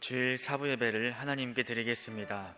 주일 사부 예배를 하나님께 드리겠습니다.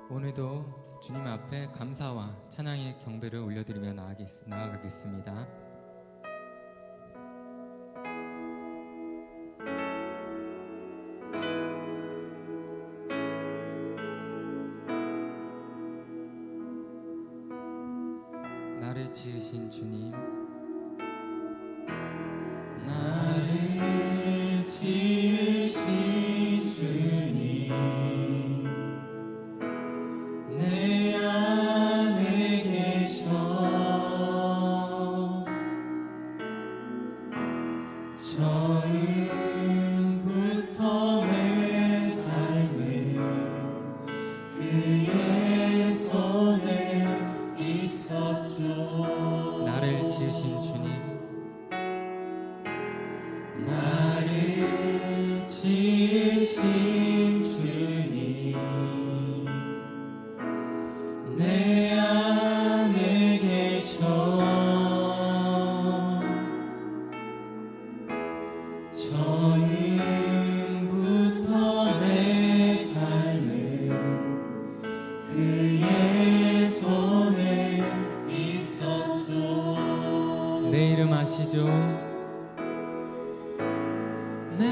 오늘도 주님 앞에 감사와 찬양의 경배를 올려드리며 나아가겠습니다. 나를 지으신 주님, 나를 지으신 주님, 내 안에 계셔 처음부터 내 삶을 그의 손에 있었죠. 나를 지으신 주님, 나를 지으신 주님, 내 안에 계셔 처음부터 내 삶을 그의 손에 있었죠. 내 이름 아시죠? 내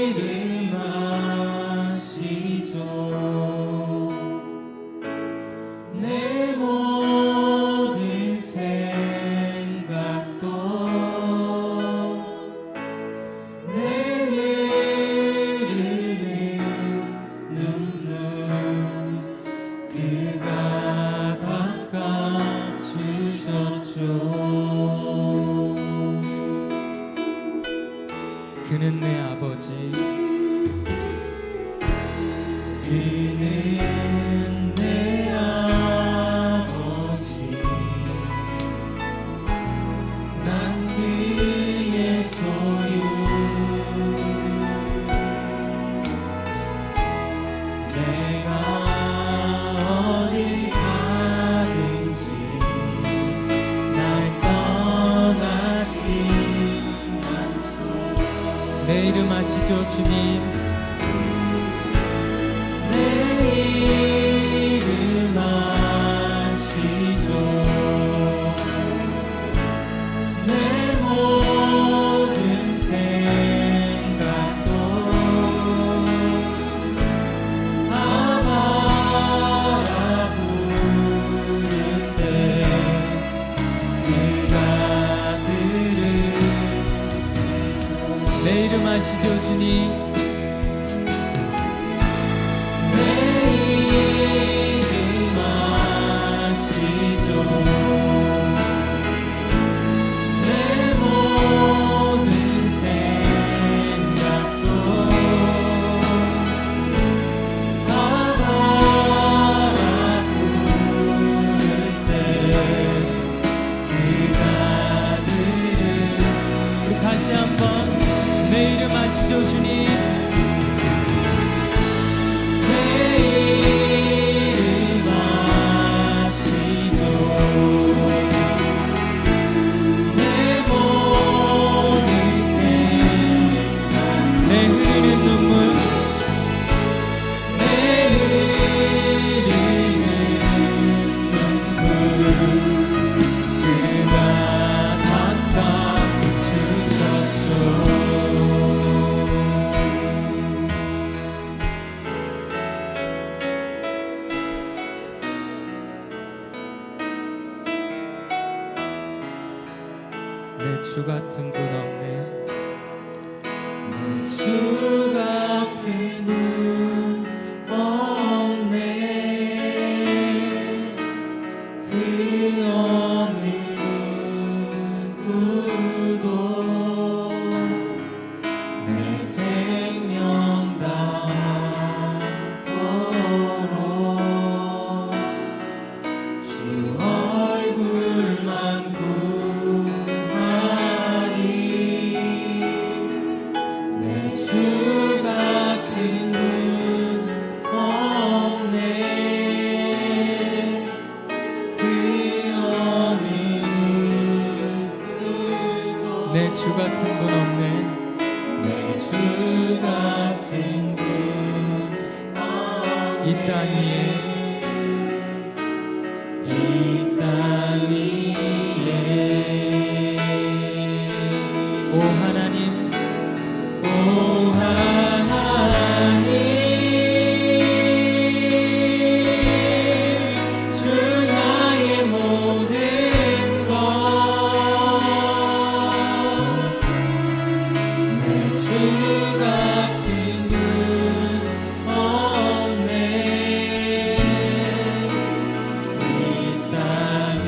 이름 아시죠? 내 모든 생각도 내 흐르는 눈물 그가 닦아주셨죠. 그는 내 아버지, 그는 내 아버지, 난 그의 소유, 내가 어딜 가든지 날 떠나지 않죠. 내 이름 아시죠 주님? 내 이름 아시죠? 내 모든 생각도 아바라 부를 때 그가 들으시죠. 내 이름 아시죠 주님? 내 이름 아시죠? 내 모든 생각도 아바라 부를 때 그가 우리 다시 한번 내 이름 아시죠 주님? 내 이름 아시죠? 내 모든 생각 내 흐르는 눈물 내 흐르는 눈물 그가 닦아주셨죠. 내 주 같은 분 없네. 내 주 같은 분 없네. 그 어느 누구도 내 생명 다 주 같은 분 없네. 내 주 같은 분 이 땅 위에 이 땅 위에 오 하나님 오 하나님 주 나의 모든 것 내 주 같은 분 없네 이 땅 위에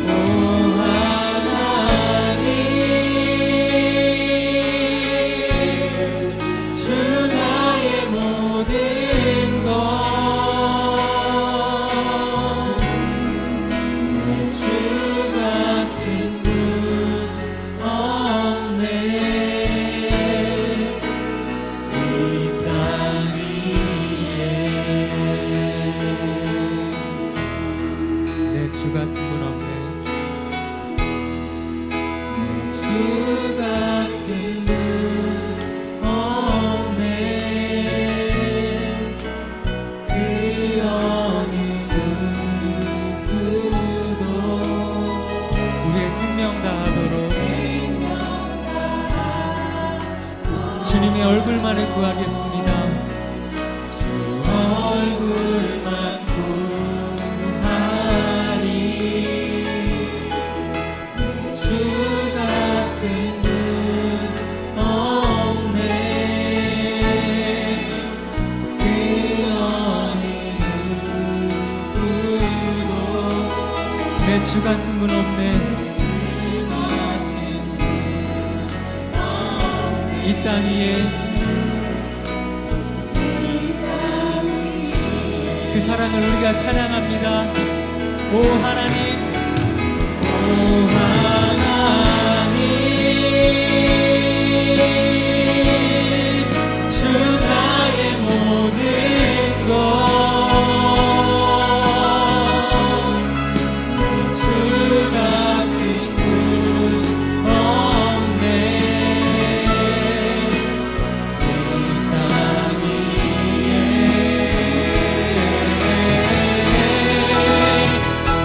오 하나님 주 나의 모든 것 내 주 같은 분 없네 이 땅 위에 내 주 같은 분 없네. 내 주 같은 분 없네 그 어느 누구도 우리의 생명 다하도록 주님의 얼굴만을 구하겠습니다. 주 얼굴만 구하리 내 주 같은 분 없네 그 어느 누구도 내 주 같은 분 없네. 이 땅 위에 그 사랑을 우리가 찬양합니다. 오 하나님 오 하나님 주 나의 모든 것 내 주 같은 분 없네 이 땅 위에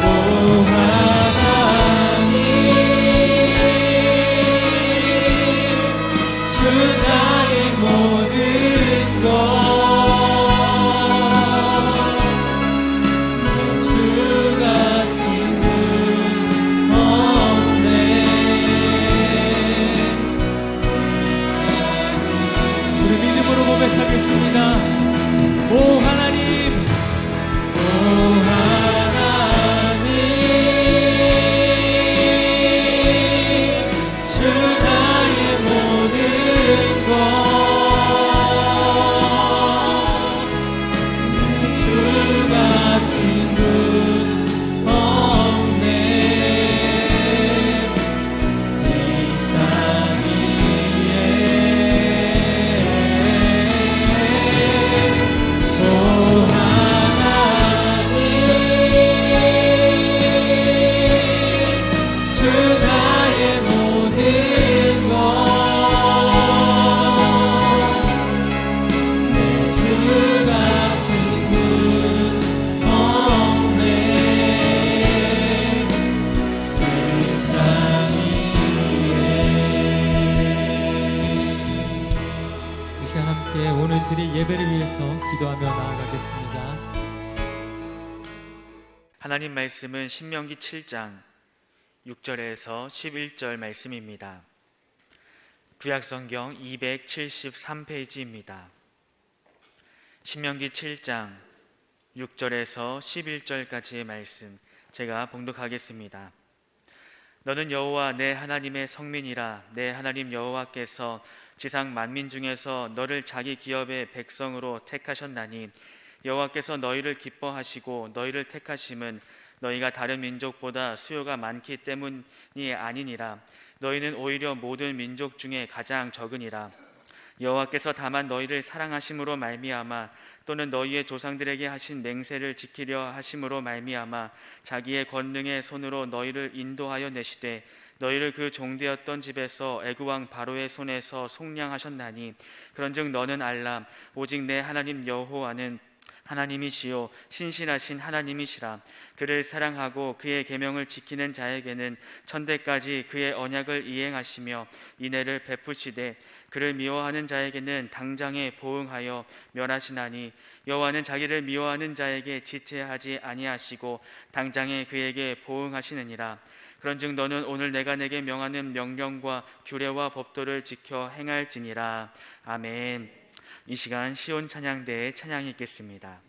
오 하나님 주 나의 모든 것 내 주 같은 분 없네 우리 믿음으로 고백하겠습니다. 오 하나님 오 하나님 주 나의 모든 것 내 주 같은 분 없네 이 땅 위에 오 하나님 주 나의 모든 것 내 주 같은 분 없네 이 땅 위에 이 시간 함께 오늘 드릴 예배를 위해서 기도하며 나아가겠습니다. 하나님 말씀은 신명기 7장 6절에서 11절 말씀입니다. 구약성경 273페이지입니다. 신명기 7장 6절에서 11절까지의 말씀 제가 봉독하겠습니다. 너는 여호와 내 하나님의 성민이라. 내 하나님 여호와께서 지상 만민 중에서 너를 자기 기업의 백성으로 택하셨나니 여호와께서 너희를 기뻐하시고 너희를 택하심은 너희가 다른 민족보다 수요가 많기 때문이 아니니라. 너희는 오히려 모든 민족 중에 가장 적으니라. 여호와께서 다만 너희를 사랑하심으로 말미암아 또는 너희의 조상들에게 하신 맹세를 지키려 하심으로 말미암아 자기의 권능의 손으로 너희를 인도하여 내시되 너희를 그 종되었던 집에서 애굽 왕 바로의 손에서 속량하셨나니 그런즉 너는 알라 오직 내 하나님 여호와는 하나님이시요 신실하신 하나님이시라. 그를 사랑하고 그의 계명을 지키는 자에게는 천대까지 그의 언약을 이행하시며 인애를 베푸시되 그를 미워하는 자에게는 당장에 보응하여 멸하시나니 여호와는 자기를 미워하는 자에게 지체하지 아니하시고 당장에 그에게 보응하시느니라. 그런즉 너는 오늘 내가 내게 명하는 명령과 규례와 법도를 지켜 행할지니라. 아멘. 이 시간 시온 찬양대의 찬양이 있겠습니다.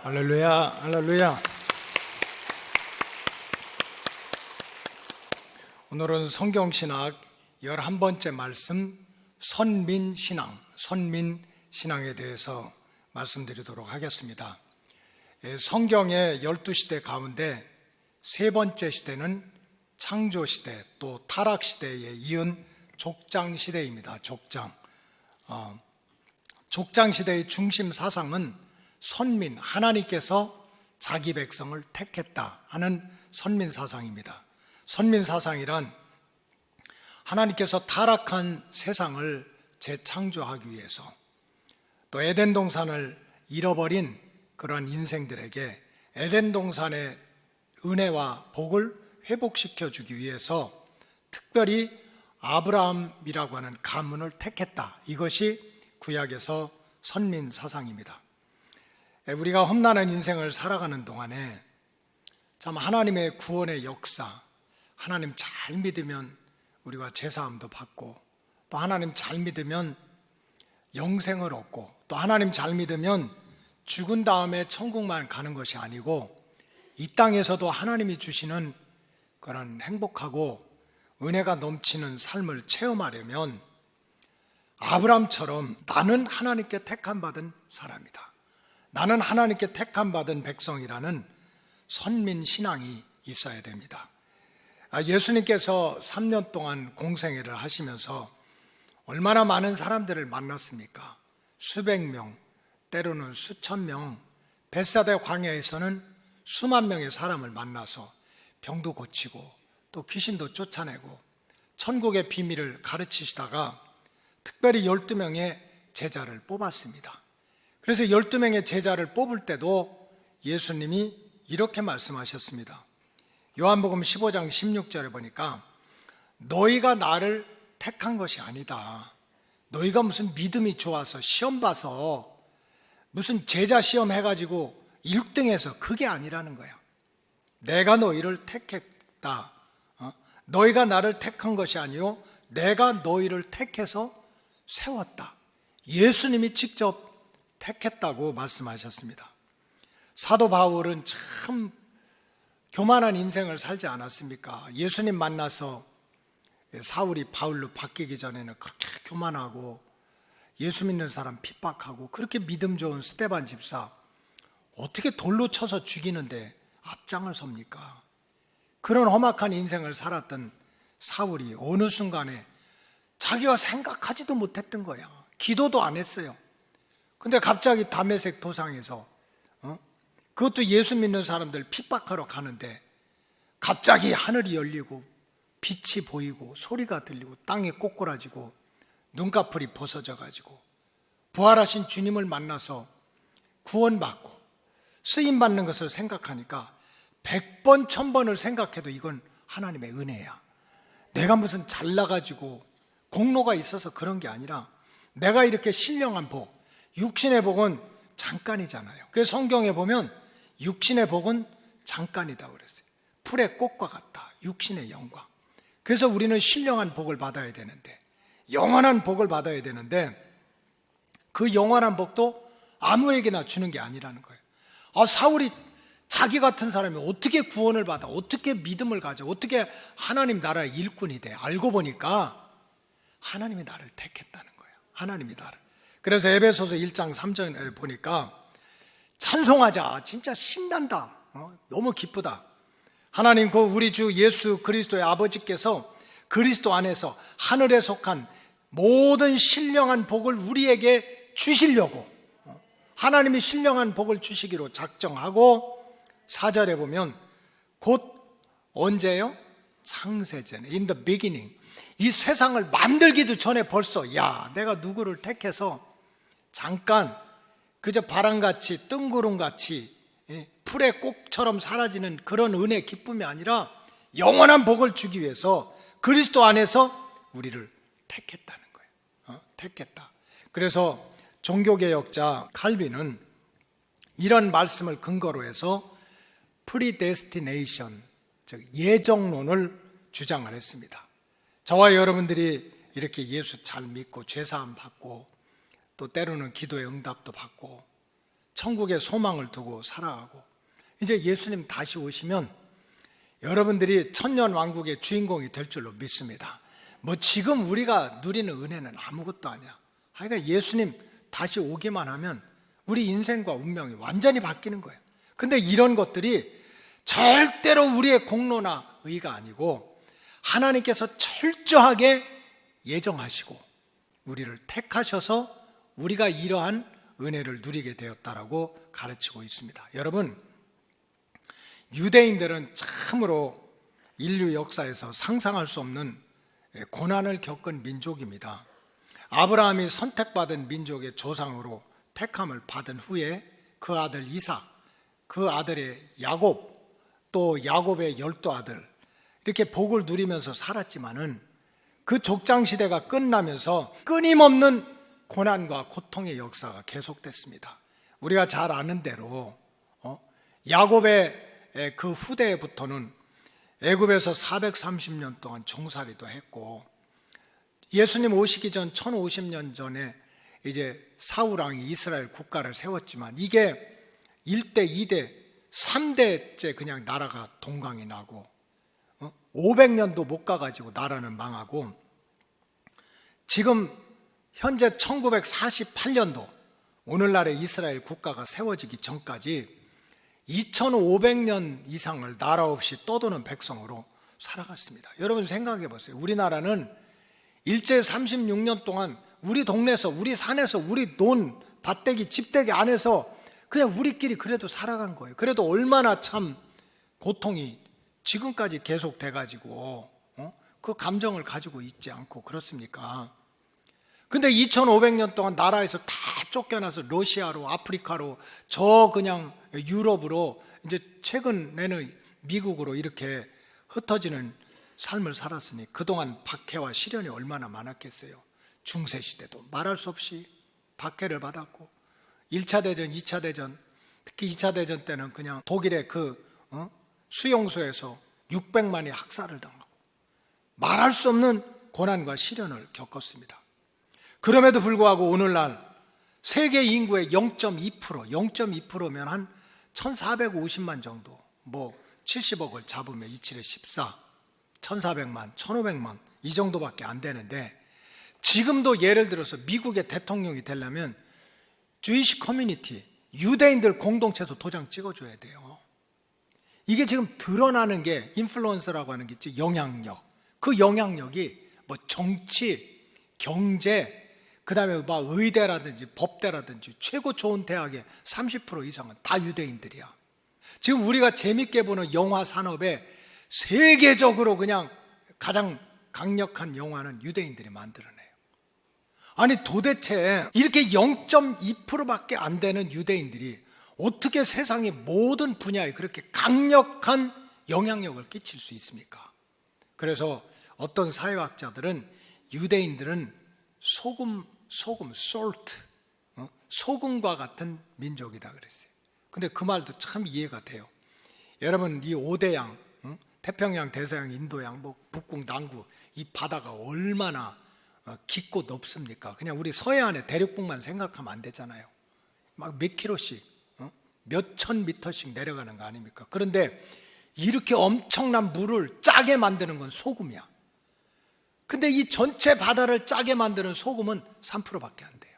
할렐루야, 할렐루야. 오늘은 성경신학 11번째 말씀 선민신앙에 대해서 말씀드리도록 하겠습니다. 성경의 12시대 가운데 세 번째 시대는 창조시대 또 타락시대에 이은 족장시대입니다. 족장시대의 중심 사상은 선민, 하나님께서 자기 백성을 택했다 하는 선민사상입니다. 선민사상이란 하나님께서 타락한 세상을 재창조하기 위해서 또 에덴 동산을 잃어버린 그러한 인생들에게 에덴 동산의 은혜와 복을 회복시켜 주기 위해서 특별히 아브라함이라고 하는 가문을 택했다. 이것이 구약에서 선민사상입니다. 우리가 험난한 인생을 살아가는 동안에 참 하나님의 구원의 역사, 하나님 잘 믿으면 우리가 제사함도 받고 또 하나님 잘 믿으면 영생을 얻고 또 하나님 잘 믿으면 죽은 다음에 천국만 가는 것이 아니고 이 땅에서도 하나님이 주시는 그런 행복하고 은혜가 넘치는 삶을 체험하려면 아브라함처럼 나는 하나님께 택함 받은 사람이다, 나는 하나님께 택함 받은 백성이라는 선민 신앙이 있어야 됩니다. 예수님께서 3년 동안 공생애를 하시면서 얼마나 많은 사람들을 만났습니까? 수백 명, 때로는 수천 명, 벳사다 광야에서는 수만 명의 사람을 만나서 병도 고치고 또 귀신도 쫓아내고 천국의 비밀을 가르치시다가 특별히 12명의 제자를 뽑았습니다. 그래서 12명의 제자를 뽑을 때도 예수님이 이렇게 말씀하셨습니다. 요한복음 15장 16절에 보니까 너희가 나를 택한 것이 아니다. 너희가 무슨 믿음이 좋아서 시험 봐서 무슨 제자 시험 해가지고 1등해서 그게 아니라는 거야. 내가 너희를 택했다. 너희가 나를 택한 것이 아니요 내가 너희를 택해서 세웠다. 예수님이 직접 택했다고 말씀하셨습니다. 사도 바울은 참 교만한 인생을 살지 않았습니까? 예수님 만나서 사울이 바울로 바뀌기 전에는 그렇게 교만하고 예수 믿는 사람 핍박하고 그렇게 믿음 좋은 스데반 집사 어떻게 돌로 쳐서 죽이는데 앞장을 섭니까? 그런 험악한 인생을 살았던 사울이 어느 순간에 자기가 생각하지도 못했던 거야. 기도도 안 했어요. 근데 갑자기 다메섹 도상에서 그것도 예수 믿는 사람들 핍박하러 가는데 갑자기 하늘이 열리고 빛이 보이고 소리가 들리고 땅이 꼬꾸라지고 눈꺼풀이 벗어져 가지고 부활하신 주님을 만나서 구원받고 쓰임받는 것을 생각하니까 100번 1000번을 생각해도 이건 하나님의 은혜야. 내가 무슨 잘나가지고 공로가 있어서 그런 게 아니라 내가 이렇게 신령한 복, 육신의 복은 잠깐이잖아요. 그래서 성경에 보면 육신의 복은 잠깐이다 그랬어요. 풀의 꽃과 같다. 육신의 영광. 그래서 우리는 신령한 복을 받아야 되는데 영원한 복을 받아야 되는데 그 영원한 복도 아무에게나 주는 게 아니라는 거예요. 사울이 자기 같은 사람이 어떻게 구원을 받아, 어떻게 믿음을 가져, 어떻게 하나님 나라의 일꾼이 돼. 알고 보니까 하나님이 나를 택했다는 거예요. 하나님이 나를. 그래서 에베소서 1장 3절을 보니까 찬송하자. 진짜 신난다. 너무 기쁘다. 하나님 그 우리 주 예수 그리스도의 아버지께서 그리스도 안에서 하늘에 속한 모든 신령한 복을 우리에게 주시려고 하나님이 신령한 복을 주시기로 작정하고 4절에 보면 곧 언제요? 창세전에 in the beginning 이 세상을 만들기도 전에 벌써 내가 누구를 택해서 잠깐 그저 바람같이 뜬구름같이 풀의 꽃처럼 사라지는 그런 은혜 기쁨이 아니라 영원한 복을 주기 위해서 그리스도 안에서 우리를 택했다는 거예요. 택했다. 그래서 종교개혁자 칼빈은 이런 말씀을 근거로 해서 predestination, 즉 예정론을 주장을 했습니다. 저와 여러분들이 이렇게 예수 잘 믿고 죄사함 받고 또 때로는 기도의 응답도 받고 천국의 소망을 두고 살아가고 이제 예수님 다시 오시면 여러분들이 천년왕국의 주인공이 될 줄로 믿습니다. 지금 우리가 누리는 은혜는 아무것도 아니야. 그러니까 예수님 다시 오기만 하면 우리 인생과 운명이 완전히 바뀌는 거예요. 근데 이런 것들이 절대로 우리의 공로나 의가 아니고 하나님께서 철저하게 예정하시고 우리를 택하셔서 우리가 이러한 은혜를 누리게 되었다라고 가르치고 있습니다. 여러분, 유대인들은 참으로 인류 역사에서 상상할 수 없는 고난을 겪은 민족입니다. 아브라함이 선택받은 민족의 조상으로 택함을 받은 후에 그 아들 이삭, 그 아들의 야곱, 또 야곱의 12아들 이렇게 복을 누리면서 살았지만은 그 족장시대가 끝나면서 끊임없는 고난과 고통의 역사가 계속됐습니다. 우리가 잘 아는 대로 야곱의 그 후대부터는 애굽에서 430년 동안 종살이도 했고 예수님 오시기 전 1050년 전에 이제 사울왕이 이스라엘 국가를 세웠지만 이게 1대, 2대, 3대째 그냥 나라가 동강이 나고 500년도 못 가가지고 나라는 망하고 지금 현재 1948년도 오늘날의 이스라엘 국가가 세워지기 전까지 2500년 이상을 나라 없이 떠도는 백성으로 살아갔습니다. 여러분 생각해 보세요. 우리나라는 일제 36년 동안 우리 동네에서, 우리 산에서, 우리 논, 밭대기, 집대기 안에서 그냥 우리끼리 그래도 살아간 거예요. 그래도 얼마나 참 고통이 지금까지 계속 돼가지고 그 감정을 가지고 있지 않고 그렇습니까? 근데 2500년 동안 나라에서 다 쫓겨나서 러시아로, 아프리카로, 저 그냥 유럽으로, 이제 최근에는 미국으로 이렇게 흩어지는 삶을 살았으니 그동안 박해와 시련이 얼마나 많았겠어요. 중세시대도 말할 수 없이 박해를 받았고, 1차 대전, 2차 대전, 특히 2차 대전 때는 그냥 독일의 수용소에서 600만이 학살을 당하고 말할 수 없는 고난과 시련을 겪었습니다. 그럼에도 불구하고 오늘날 세계 인구의 0.2%면 한 1450만 정도, 뭐 70억을 잡으면 27에 14, 1400만, 1500만 이 정도밖에 안 되는데, 지금도 예를 들어서 미국의 대통령이 되려면 주이시 커뮤니티, 유대인들 공동체에서 도장 찍어줘야 돼요. 이게 지금 드러나는 게 인플루언서라고 하는 게 있죠. 영향력. 그 영향력이 뭐 정치, 경제, 그 다음에 막 의대라든지 법대라든지 최고 좋은 대학의 30% 이상은 다 유대인들이야. 지금 우리가 재밌게 보는 영화 산업에 세계적으로 그냥 가장 강력한 영화는 유대인들이 만들어내요. 아니 도대체 이렇게 0.2%밖에 안 되는 유대인들이 어떻게 세상의 모든 분야에 그렇게 강력한 영향력을 끼칠 수 있습니까? 그래서 어떤 사회학자들은 유대인들은 salt, 소금과 같은 민족이다 그랬어요. 근데 그 말도 참 이해가 돼요. 여러분 이 5대양, 태평양, 대서양, 인도양, 뭐 북극, 남극, 이 바다가 얼마나 깊고 높습니까? 그냥 우리 서해안의 대륙북만 생각하면 안 되잖아요. 막 몇 킬로씩, 몇천 미터씩 내려가는 거 아닙니까? 그런데 이렇게 엄청난 물을 짜게 만드는 건 소금이야. 근데 이 전체 바다를 짜게 만드는 소금은 3%밖에 안 돼요.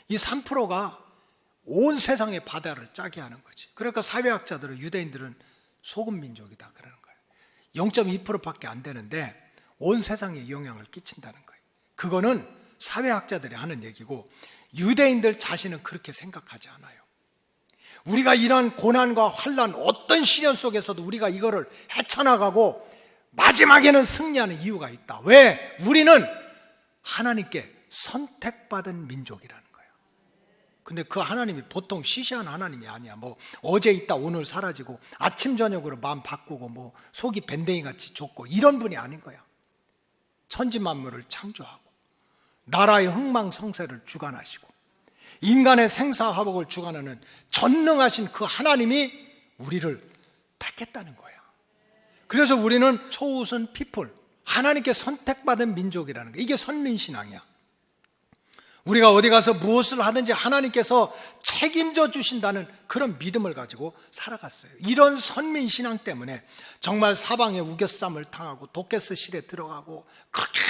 이 3%가 온 세상의 바다를 짜게 하는 거지. 그러니까 사회학자들은 유대인들은 소금 민족이다 그러는 거예요. 0.2%밖에 안 되는데 온 세상에 영향을 끼친다는 거예요. 그거는 사회학자들이 하는 얘기고, 유대인들 자신은 그렇게 생각하지 않아요. 우리가 이런 고난과 환난, 어떤 시련 속에서도 우리가 이거를 헤쳐나가고 마지막에는 승리하는 이유가 있다. 왜? 우리는 하나님께 선택받은 민족이라는 거예요. 근데 그 하나님이 보통 시시한 하나님이 아니야. 뭐 어제 있다 오늘 사라지고 아침 저녁으로 마음 바꾸고 뭐 속이 밴댕이같이 좁고 이런 분이 아닌 거야. 천지 만물을 창조하고 나라의 흥망성쇠를 주관하시고 인간의 생사화복을 주관하는 전능하신 그 하나님이 우리를 택했다는 거야. 그래서 우리는 chosen people, 하나님께 선택받은 민족이라는 거야. 이게 선민신앙이야. 우리가 어디 가서 무엇을 하든지 하나님께서 책임져 주신다는 그런 믿음을 가지고 살아갔어요. 이런 선민신앙 때문에 정말 사방에 우겨쌈을 당하고 도켓스실에 들어가고 그렇게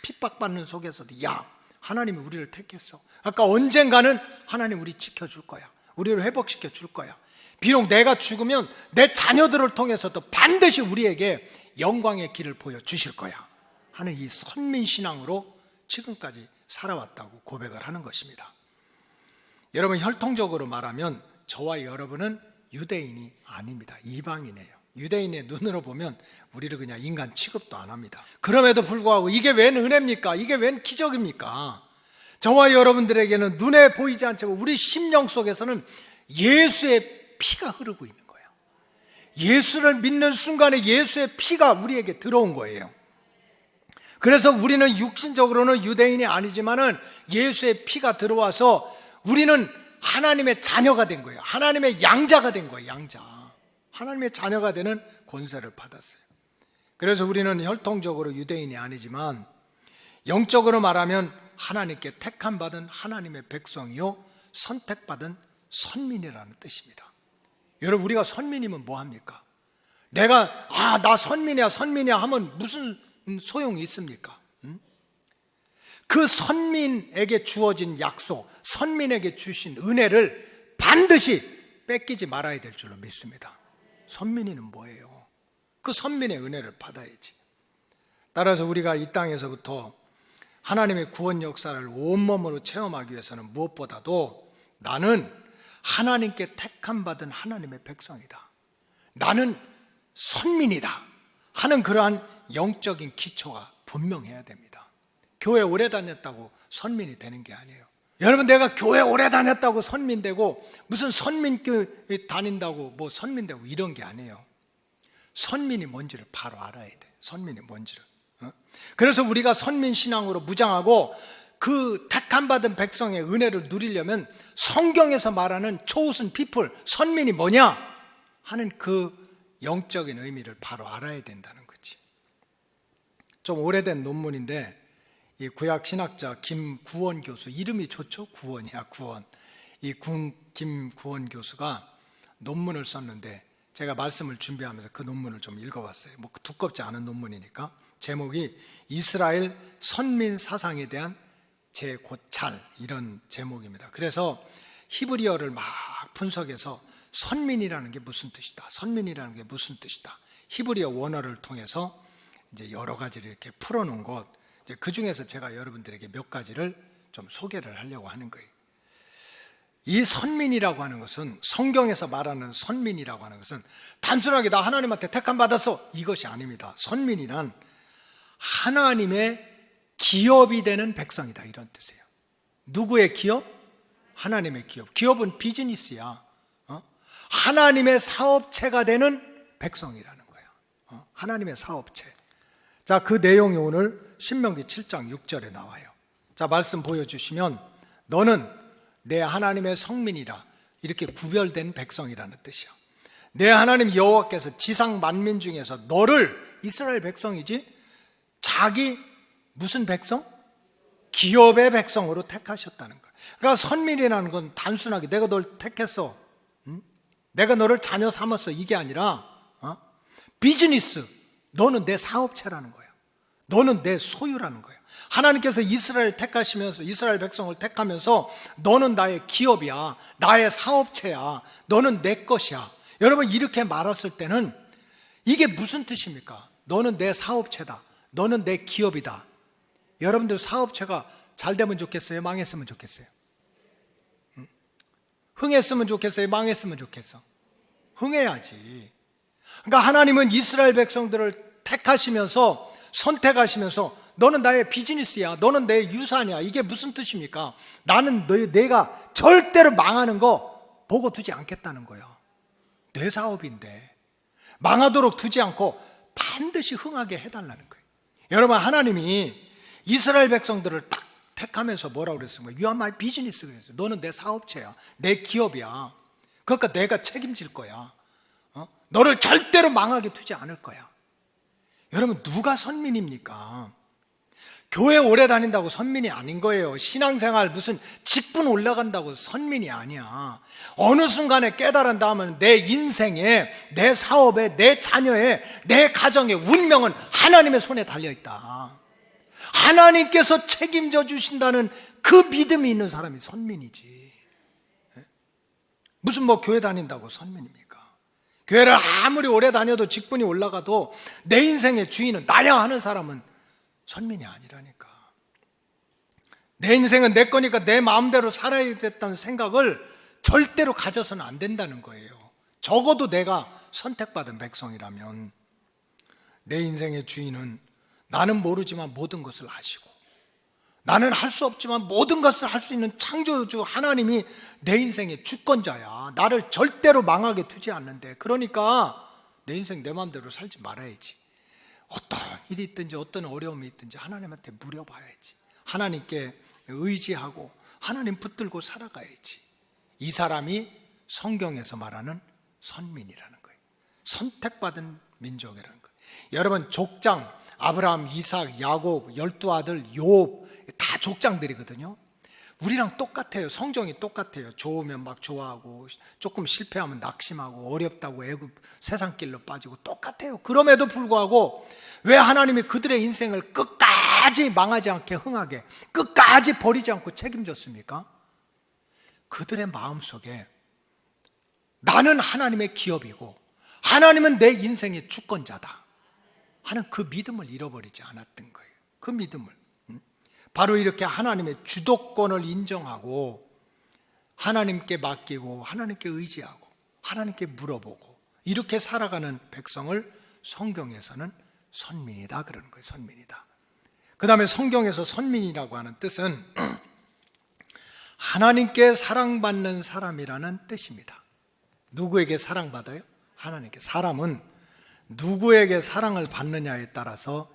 핍박받는 속에서도 야, 하나님이 우리를 택했어. 아까 언젠가는 하나님 우리 지켜줄 거야. 우리를 회복시켜 줄 거야. 비록 내가 죽으면 내 자녀들을 통해서도 반드시 우리에게 영광의 길을 보여주실 거야 하는 이 선민신앙으로 지금까지 살아왔다고 고백을 하는 것입니다. 여러분, 혈통적으로 말하면 저와 여러분은 유대인이 아닙니다. 이방인이에요. 유대인의 눈으로 보면 우리를 그냥 인간 취급도 안 합니다. 그럼에도 불구하고 이게 웬 은혜입니까? 이게 웬 기적입니까? 저와 여러분들에게는 눈에 보이지 않지만 우리 심령 속에서는 예수의 피가 흐르고 있는 거예요. 예수를 믿는 순간에 예수의 피가 우리에게 들어온 거예요. 그래서 우리는 육신적으로는 유대인이 아니지만은 예수의 피가 들어와서 우리는 하나님의 자녀가 된 거예요. 하나님의 양자가 된 거예요. 양자. 하나님의 자녀가 되는 권세를 받았어요. 그래서 우리는 혈통적으로 유대인이 아니지만 영적으로 말하면 하나님께 택함 받은 하나님의 백성이요 선택받은 선민이라는 뜻입니다. 여러분, 우리가 선민이면 뭐 합니까? 내가 나 선민이야 하면 무슨 소용이 있습니까? 그 선민에게 주어진 약속, 선민에게 주신 은혜를 반드시 뺏기지 말아야 될 줄로 믿습니다. 선민이는 뭐예요? 그 선민의 은혜를 받아야지. 따라서 우리가 이 땅에서부터 하나님의 구원 역사를 온몸으로 체험하기 위해서는 무엇보다도 나는 하나님께 택함 받은 하나님의 백성이다, 나는 선민이다 하는 그러한 영적인 기초가 분명해야 됩니다. 교회 오래 다녔다고 선민이 되는 게 아니에요. 여러분, 내가 교회 오래 다녔다고 선민되고 무슨 선민교회 다닌다고 뭐 선민되고 이런 게 아니에요. 선민이 뭔지를 바로 알아야 돼. 선민이 뭔지를. 그래서 우리가 선민 신앙으로 무장하고 그 택함 받은 백성의 은혜를 누리려면 성경에서 말하는 chosen people, 선민이 뭐냐 하는 그 영적인 의미를 바로 알아야 된다는 거지. 좀 오래된 논문인데 이 구약 신학자 김구원 교수, 이름이 좋죠? 구원이야, 구원. 이 김구원 교수가 논문을 썼는데 제가 말씀을 준비하면서 그 논문을 좀 읽어봤어요. 뭐 두껍지 않은 논문이니까. 제목이 이스라엘 선민 사상에 대한 재고찰, 이런 제목입니다. 그래서 히브리어를 막 분석해서 선민이라는 게 무슨 뜻이다, 선민이라는 게 무슨 뜻이다, 히브리어 원어를 통해서 이제 여러 가지를 이렇게 풀어놓은 것, 이제 그 중에서 제가 여러분들에게 몇 가지를 좀 소개를 하려고 하는 거예요. 이 선민이라고 하는 것은, 성경에서 말하는 선민이라고 하는 것은 단순하게 나 하나님한테 택함 받았어 이것이 아닙니다. 선민이란 하나님의 기업이 되는 백성이다, 이런 뜻이에요. 누구의 기업? 하나님의 기업. 기업은 비즈니스야. 하나님의 사업체가 되는 백성이라는 거야. 하나님의 사업체. 자, 그 내용이 오늘 신명기 7장 6절에 나와요. 자, 말씀 보여주시면 너는 내 하나님의 성민이라, 이렇게 구별된 백성이라는 뜻이야. 내 하나님 여호와께서 지상 만민 중에서 너를, 이스라엘 백성이지, 자기 무슨 백성? 기업의 백성으로 택하셨다는 거야. 그러니까 선민이라는 건 단순하게 내가 널 택했어, 내가 너를 자녀 삼았어, 이게 아니라 비즈니스, 너는 내 사업체라는 거야. 너는 내 소유라는 거야. 하나님께서 이스라엘 택하시면서, 이스라엘 백성을 택하면서 너는 나의 기업이야, 나의 사업체야, 너는 내 것이야. 여러분, 이렇게 말했을 때는 이게 무슨 뜻입니까? 너는 내 사업체다, 너는 내 기업이다. 여러분들 사업체가 잘 되면 좋겠어요? 망했으면 좋겠어요? 흥했으면 좋겠어요? 망했으면 좋겠어? 흥해야지. 그러니까 하나님은 이스라엘 백성들을 택하시면서, 선택하시면서 너는 나의 비즈니스야, 너는 내 유산이야. 이게 무슨 뜻입니까? 나는 내가 절대로 망하는 거 보고 두지 않겠다는 거야. 내 사업인데 망하도록 두지 않고 반드시 흥하게 해달라는 거예요. 여러분, 하나님이 이스라엘 백성들을 딱 택하면서 뭐라고 그랬습니까? You are my business 그랬어요. 너는 내 사업체야, 내 기업이야. 그러니까 내가 책임질 거야. 너를 절대로 망하게 두지 않을 거야. 여러분, 누가 선민입니까? 교회 오래 다닌다고 선민이 아닌 거예요. 신앙생활 무슨 직분 올라간다고 선민이 아니야. 어느 순간에 깨달은 다음은 내 인생에, 내 사업에, 내 자녀에, 내 가정의 운명은 하나님의 손에 달려있다, 하나님께서 책임져 주신다는 그 믿음이 있는 사람이 선민이지. 무슨 뭐 교회 다닌다고 선민입니까? 교회를 아무리 오래 다녀도 직분이 올라가도 내 인생의 주인은 나야 하는 사람은 선민이 아니라니까. 내 인생은 내 거니까 내 마음대로 살아야 됐다는 생각을 절대로 가져서는 안 된다는 거예요. 적어도 내가 선택받은 백성이라면. 내 인생의 주인은 나는 모르지만 모든 것을 아시고, 나는 할 수 없지만 모든 것을 할 수 있는 창조주 하나님이 내 인생의 주권자야. 나를 절대로 망하게 두지 않는데, 그러니까 내 인생 내 마음대로 살지 말아야지. 어떤 일이 있든지 어떤 어려움이 있든지 하나님한테 물어봐야지. 하나님께 의지하고 하나님 붙들고 살아가야지. 이 사람이 성경에서 말하는 선민이라는 거예요. 선택받은 민족이라는 거예요. 여러분, 족장 아브라함, 이삭, 야곱, 12아들, 욥 다 족장들이거든요. 우리랑 똑같아요. 성정이 똑같아요. 좋으면 막 좋아하고, 조금 실패하면 낙심하고, 어렵다고 애굽 세상길로 빠지고 똑같아요. 그럼에도 불구하고 왜 하나님이 그들의 인생을 끝까지 망하지 않게 흥하게, 끝까지 버리지 않고 책임졌습니까? 그들의 마음속에 나는 하나님의 기업이고 하나님은 내 인생의 주권자다 하는 그 믿음을 잃어버리지 않았던 거예요. 그 믿음을. 바로 이렇게 하나님의 주도권을 인정하고 하나님께 맡기고 하나님께 의지하고 하나님께 물어보고 이렇게 살아가는 백성을 성경에서는 선민이다 그러는 거예요. 선민이다. 그 다음에 성경에서 선민이라고 하는 뜻은 하나님께 사랑받는 사람이라는 뜻입니다. 누구에게 사랑받아요? 하나님께. 사람은 누구에게 사랑을 받느냐에 따라서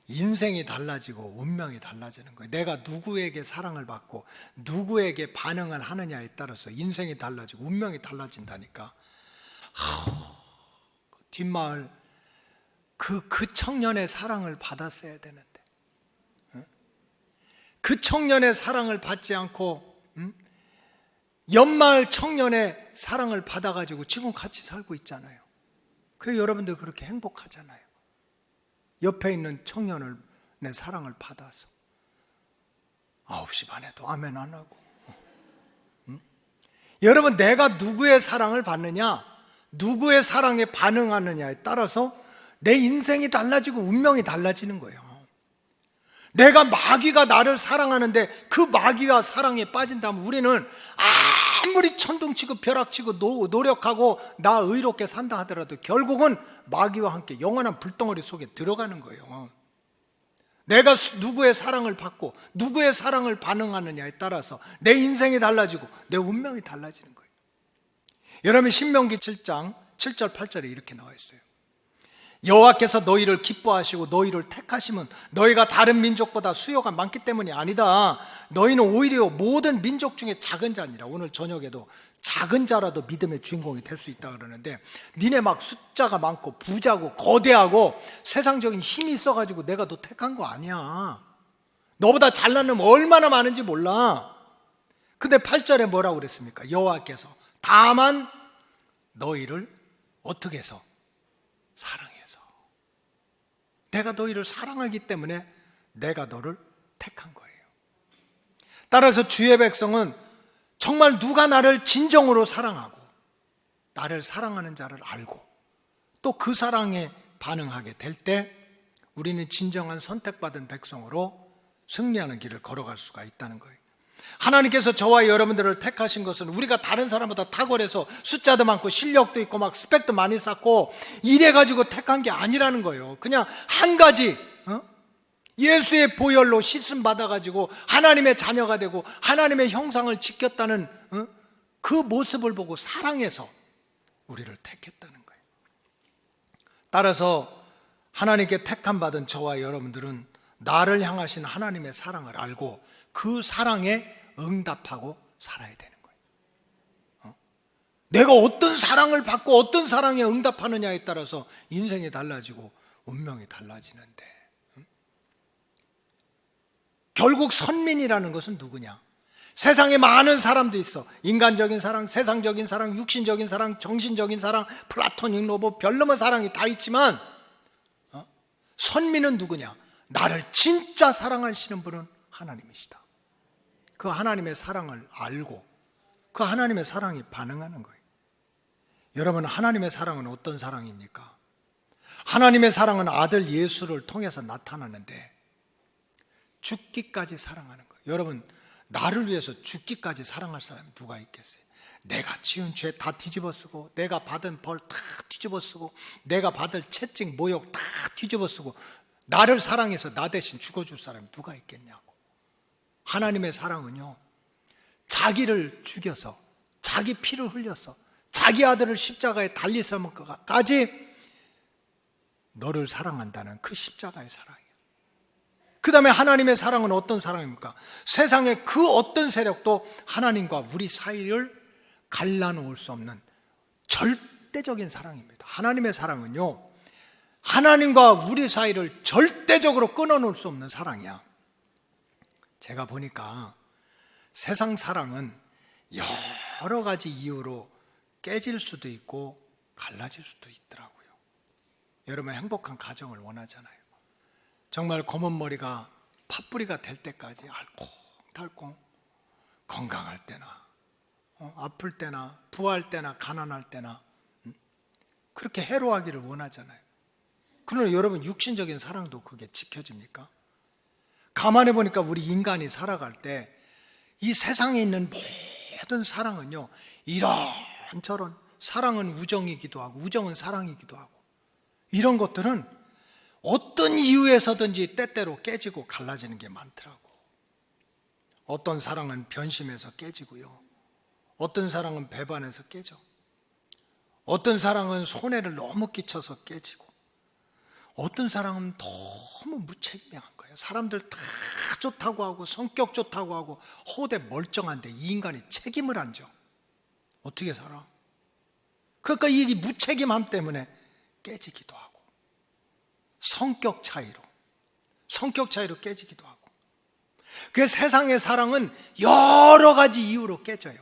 인생이 달라지고 운명이 달라지는 거예요. 내가 누구에게 사랑을 받고 누구에게 반응을 하느냐에 따라서 인생이 달라지고 운명이 달라진다니까. 뒷마을 그 청년의 사랑을 받았어야 되는데 그 청년의 사랑을 받지 않고 옆마을 청년의 사랑을 받아가지고 지금 같이 살고 있잖아요. 그래서 여러분들 그렇게 행복하잖아요. 옆에 있는 청년을 내 사랑을 받아서 9시 반에도 아멘 안 하고. 여러분, 내가 누구의 사랑을 받느냐, 누구의 사랑에 반응하느냐에 따라서 내 인생이 달라지고 운명이 달라지는 거예요. 내가 마귀가 나를 사랑하는데 그 마귀와 사랑에 빠진다면 우리는 아무리 천둥치고 벼락치고 노력하고 나 의롭게 산다 하더라도 결국은 마귀와 함께 영원한 불덩어리 속에 들어가는 거예요. 내가 누구의 사랑을 받고 누구의 사랑을 반응하느냐에 따라서 내 인생이 달라지고 내 운명이 달라지는 거예요. 여러분, 신명기 7장 7절 8절에 이렇게 나와 있어요. 여호와께서 너희를 기뻐하시고 너희를 택하시면 너희가 다른 민족보다 수요가 많기 때문이 아니다. 너희는 오히려 모든 민족 중에 작은 자니라. 오늘 저녁에도 작은 자라도 믿음의 주인공이 될 수 있다 그러는데, 니네 막 숫자가 많고 부자고 거대하고 세상적인 힘이 있어가지고 내가 너 택한 거 아니야. 너보다 잘난 놈 얼마나 많은지 몰라. 근데 8절에 뭐라고 그랬습니까? 여호와께서 다만 너희를 어떻게 해서? 사랑해서. 내가 너희를 사랑하기 때문에 내가 너를 택한 거예요. 따라서 주의 백성은 정말 누가 나를 진정으로 사랑하고 나를 사랑하는 자를 알고 또 그 사랑에 반응하게 될 때 우리는 진정한 선택받은 백성으로 승리하는 길을 걸어갈 수가 있다는 거예요. 하나님께서 저와 여러분들을 택하신 것은 우리가 다른 사람보다 탁월해서 숫자도 많고 실력도 있고 막 스펙도 많이 쌓고 이래가지고 택한 게 아니라는 거예요. 그냥 한 가지 예수의 보혈로 씻음 받아가지고 하나님의 자녀가 되고 하나님의 형상을 지켰다는 그 모습을 보고 사랑해서 우리를 택했다는 거예요. 따라서 하나님께 택함 받은 저와 여러분들은 나를 향하신 하나님의 사랑을 알고 그 사랑에 응답하고 살아야 되는 거예요. 내가 어떤 사랑을 받고 어떤 사랑에 응답하느냐에 따라서 인생이 달라지고 운명이 달라지는데, 결국 선민이라는 것은 누구냐? 세상에 많은 사람도 있어. 인간적인 사랑, 세상적인 사랑, 육신적인 사랑, 정신적인 사랑, 플라토닉 로봇, 별놈의 사랑이 다 있지만 선민은 누구냐? 나를 진짜 사랑하시는 분은 하나님이시다. 그 하나님의 사랑을 알고 그 하나님의 사랑에 반응하는 거예요. 여러분, 하나님의 사랑은 어떤 사랑입니까? 하나님의 사랑은 아들 예수를 통해서 나타나는데 죽기까지 사랑하는 거예요. 여러분, 나를 위해서 죽기까지 사랑할 사람이 누가 있겠어요? 내가 지은 죄 다 뒤집어 쓰고 내가 받은 벌 다 뒤집어 쓰고 내가 받을 채찍 모욕 다 뒤집어 쓰고 나를 사랑해서 나 대신 죽어줄 사람이 누가 있겠냐고. 하나님의 사랑은요, 자기를 죽여서 자기 피를 흘려서 자기 아들을 십자가에 달리서까지 너를 사랑한다는 그 십자가의 사랑이에요. 그 다음에 하나님의 사랑은 어떤 사랑입니까? 세상의 그 어떤 세력도 하나님과 우리 사이를 갈라놓을 수 없는 절대적인 사랑입니다. 하나님의 사랑은요, 하나님과 우리 사이를 절대적으로 끊어놓을 수 없는 사랑이야. 제가 보니까 세상 사랑은 여러 가지 이유로 깨질 수도 있고 갈라질 수도 있더라고요. 여러분, 행복한 가정을 원하잖아요. 정말 검은 머리가 팥뿌리가 될 때까지 알콩달콩 건강할 때나 아플 때나 부할 때나 가난할 때나 그렇게 해로하기를 원하잖아요. 그러나 여러분, 육신적인 사랑도 그게 지켜집니까? 가만히 보니까 우리 인간이 살아갈 때 이 세상에 있는 모든 사랑은요, 이런저런, 사랑은 우정이기도 하고 우정은 사랑이기도 하고, 이런 것들은 어떤 이유에서든지 때때로 깨지고 갈라지는 게 많더라고. 어떤 사랑은 변심해서 깨지고요, 어떤 사랑은 배반해서 깨져, 어떤 사랑은 손해를 너무 끼쳐서 깨지고, 어떤 사랑은 너무 무책임한 거예요. 사람들 다 좋다고 하고 성격 좋다고 하고 호대 멀쩡한데 이 인간이 책임을 안 져. 어떻게 살아? 그러니까 이 무책임함 때문에 깨지기도 하고, 성격 차이로 깨지기도 하고. 그 세상의 사랑은 여러 가지 이유로 깨져요.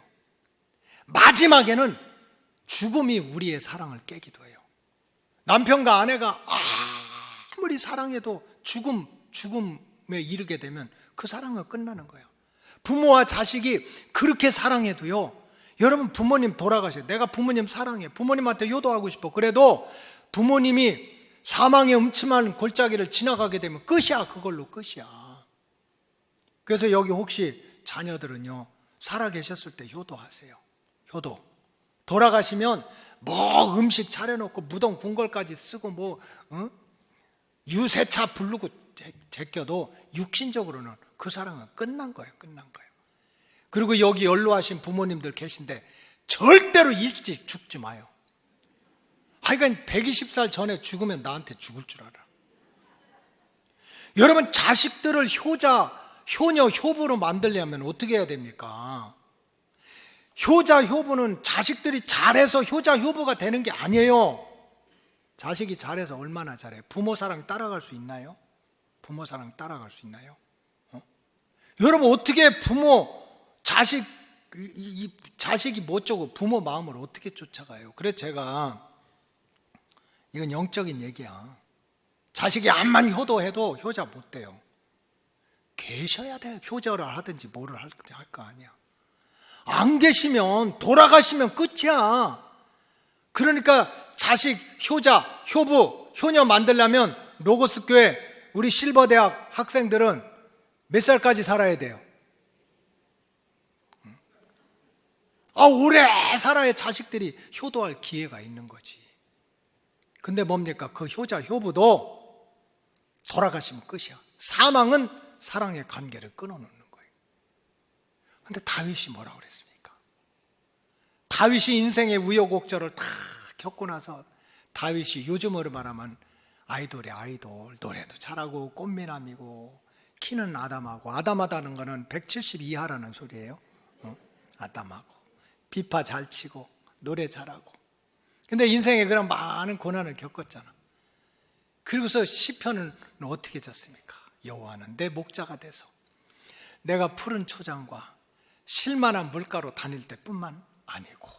마지막에는 죽음이 우리의 사랑을 깨기도 해요. 남편과 아내가 아무리 사랑해도 죽음에 이르게 되면 그 사랑은 끝나는 거예요. 부모와 자식이 그렇게 사랑해도요, 여러분, 부모님 돌아가셔요. 내가 부모님 사랑해, 부모님한테 효도하고 싶어. 그래도 부모님이 사망의 음침한 골짜기를 지나가게 되면 끝이야. 그걸로 끝이야. 그래서 여기 혹시 자녀들은요, 살아 계셨을 때 효도하세요. 효도. 돌아가시면 뭐 음식 차려놓고 무덤 궁궐까지 쓰고 유세차 부르고 제껴도 육신적으로는 그 사랑은 끝난 거예요. 그리고 여기 연로하신 부모님들 계신데 절대로 일찍 죽지 마요. 하여간 120살 전에 죽으면 나한테 죽을 줄 알아. 여러분, 자식들을 효녀, 효부로 만들려면 어떻게 해야 됩니까? 효자, 효부는 자식들이 잘해서 효자, 효부가 되는 게 아니에요. 자식이 잘해서 얼마나 잘해? 부모 사랑 따라갈 수 있나요? 여러분, 어떻게 자식이 못되고 부모 마음을 어떻게 쫓아가요? 그래서 제가, 이건 영적인 얘기야. 자식이 암만 효도해도 효자 못 돼요. 계셔야 돼. 효자를 하든지 뭐를 할 거 아니야. 안 계시면, 돌아가시면 끝이야. 그러니까 자식, 효자, 효부, 효녀 만들려면 로고스 교회 우리 실버대학 학생들은 몇 살까지 살아야 돼요? 오래 살아야 자식들이 효도할 기회가 있는 거지. 근데 뭡니까? 그 효자, 효부도 돌아가시면 끝이야. 사망은 사랑의 관계를 끊어놓는 거예요. 근데 다윗이 뭐라고 그랬습니까? 다윗이 인생의 우여곡절을 다 겪고 나서 다윗이 요즘으로 말하면 아이돌이야, 아이돌. 노래도 잘하고 꽃미남이고 키는 아담하다는 거는 170 이하라는 소리예요. 아담하고 비파 잘 치고 노래 잘하고. 근데 인생에 그런 많은 고난을 겪었잖아. 그리고서 시편은 어떻게 졌습니까? 여호와는 내 목자가 돼서 내가 푸른 초장과 실만한 물가로 다닐 때뿐만 아니고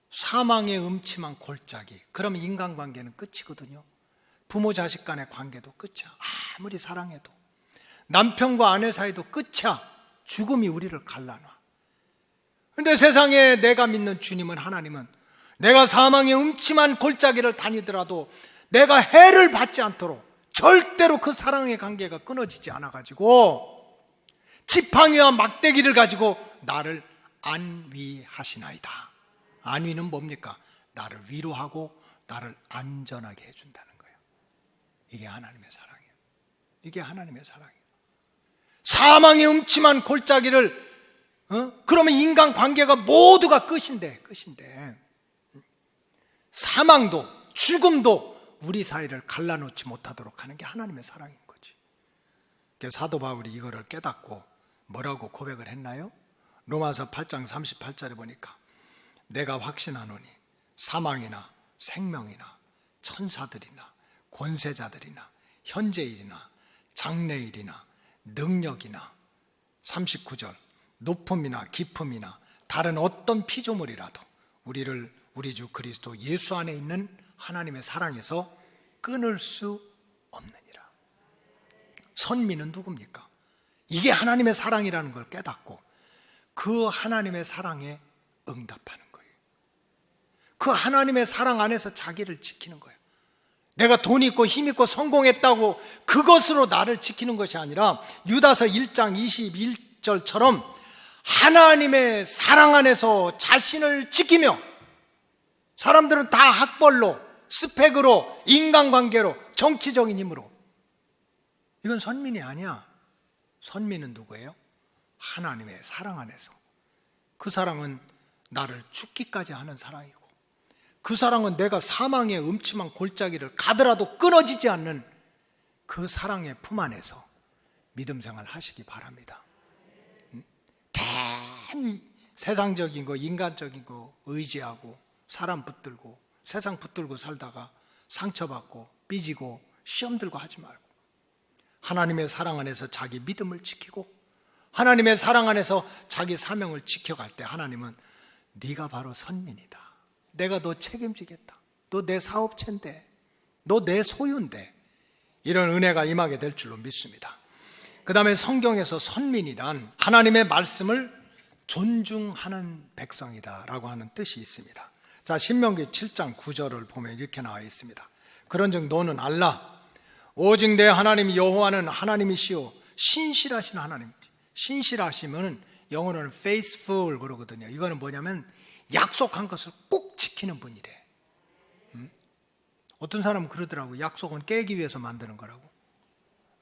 사망의 음침한 골짜기. 그러면 인간관계는 끝이거든요. 부모 자식 간의 관계도 끝이야. 아무리 사랑해도. 남편과 아내 사이도 끝이야. 죽음이 우리를 갈라놔. 근데 세상에 내가 믿는 주님은, 하나님은 내가 사망의 음침한 골짜기를 다니더라도 내가 해를 받지 않도록 절대로 그 사랑의 관계가 끊어지지 않아가지고 지팡이와 막대기를 가지고 나를 안위하시나이다. 안위는 뭡니까? 나를 위로하고 나를 안전하게 해준다는 거예요. 이게 하나님의 사랑이에요. 이게 하나님의 사랑이에요. 사망의 음침한 골짜기를 그러면 인간관계가 모두가 끝인데 사망도 죽음도 우리 사이를 갈라놓지 못하도록 하는 게 하나님의 사랑인 거지. 그래서 사도 바울이 이거를 깨닫고 뭐라고 고백을 했나요? 로마서 8장 38절에 보니까 내가 확신하노니 사망이나 생명이나 천사들이나 권세자들이나 현재일이나 장래일이나 능력이나 39절 높음이나 깊음이나 다른 어떤 피조물이라도 우리를 우리 주 그리스도 예수 안에 있는 하나님의 사랑에서 끊을 수 없느니라. 선미는 누굽니까? 이게 하나님의 사랑이라는 걸 깨닫고 그 하나님의 사랑에 응답하는 거예요. 그 하나님의 사랑 안에서 자기를 지키는 거예요. 내가 돈 있고 힘 있고 성공했다고 그것으로 나를 지키는 것이 아니라 유다서 1장 21절처럼 하나님의 사랑 안에서 자신을 지키며, 사람들은 다 학벌로, 스펙으로, 인간관계로, 정치적인 힘으로, 이건 선민이 아니야. 선민은 누구예요? 하나님의 사랑 안에서. 그 사랑은 나를 죽기까지 하는 사랑이고, 그 사랑은 내가 사망의 음침한 골짜기를 가더라도 끊어지지 않는 그 사랑의 품 안에서 믿음 생활 하시기 바랍니다. 세상적인 거, 인간적인 거 의지하고 사람 붙들고 세상 붙들고 살다가 상처받고 삐지고 시험 들고 하지 말고, 하나님의 사랑 안에서 자기 믿음을 지키고 하나님의 사랑 안에서 자기 사명을 지켜갈 때 하나님은 네가 바로 선민이다, 내가 너 책임지겠다, 너 내 사업체인데, 너 내 소유인데, 이런 은혜가 임하게 될 줄로 믿습니다. 그 다음에 성경에서 선민이란 하나님의 말씀을 존중하는 백성이다 라고 하는 뜻이 있습니다. 자, 신명기 7장 9절을 보면 이렇게 나와 있습니다. 그런즉 너는 알라, 오직 내 하나님 여호와는 하나님이시요 신실하신 하나님. 신실하시면 영어로는 faithful 그러거든요. 이거는 뭐냐면 약속한 것을 꼭 지키는 분이래. 어떤 사람은 그러더라고. 약속은 깨기 위해서 만드는 거라고.